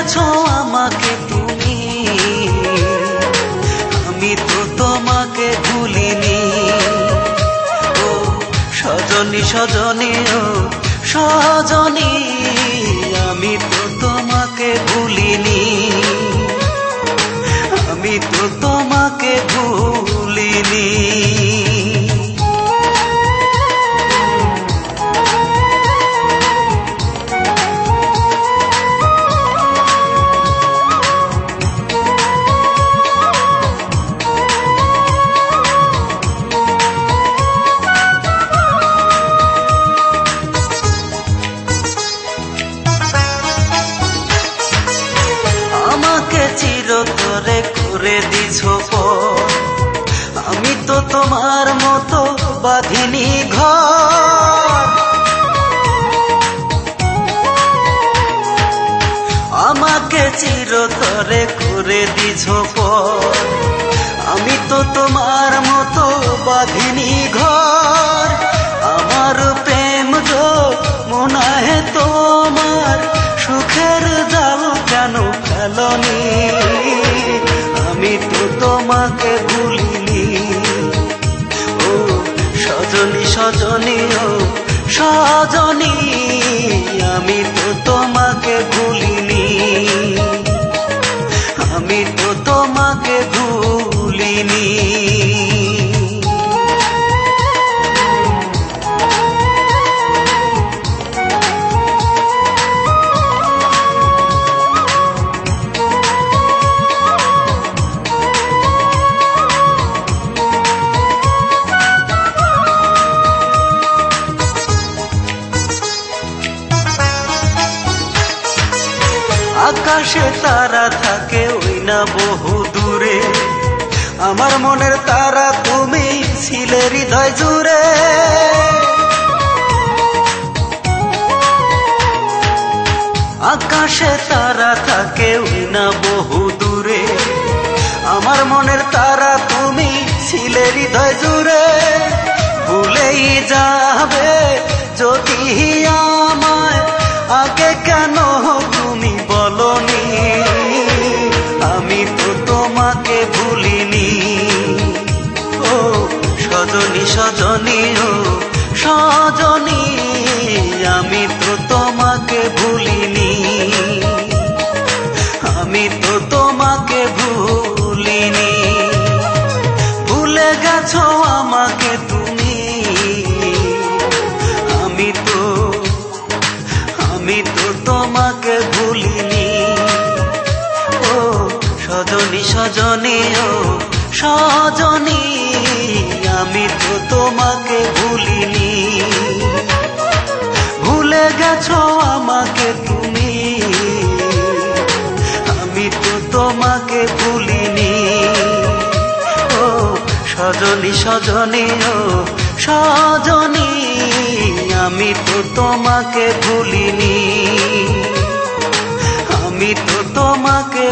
গেছো আমাকে তুমি, আমি তো তোমাকে ভুলিনি। ও সজনী সজনী ও সজনী, আমি তো তোমাকে ভুলিনি, আমি তো তোমাকে ভুলিনি। চিরতরে করে দিছ পর, আমি তো তোমার মতো বাঁধিনি ঘর। আমাকে চিরতরে করে দিছ পর, আমি তো তোমার মতো বাঁধিনি ঘর। আমার প্রেম মনাহে তোমার, সুখের জাল কেন ফেলনি? আমি তো তোমাকে ভুলিনি। ও সজনী সজনী ও সজনী, আমি তো তোমাকে ভুলিনি, আমি তো তোমাকে ভুলিনি। আকাশে তারা থাকে ওই না বহু দূরে, আমার মনের তারা তুমি ছিলে হৃদয় জুড়ে। আকাশে তারা থাকে ওই না বহু দূরে, আমার মনের তারা তুমি ছিলে হৃদয় জুড়ে। ভুলেই যাবে যদি আমায়, আগে কেন তুমি বলনি? আমি তো তোমাকে ভুলিনি। ও সজনী সজনী ও সজনী, আমি তো তোমাকে ভুলিনি, আমি তো তোমাকে ভুলিনি। ভুলে গেছো আমাকে তুমি, আমি তো তোমাকে ভুলিনি। ও সজনী সজনী ও সজনী, আমি তো তোমাকে ভুলিনি। ভুলে গেছো আমাকে তুমি, আমি তো তোমাকে ভুলিনি। ও সজনী সজনী ও সজনী, আমি তো তোমাকে ভুলিনি, আমি তো তোমাকে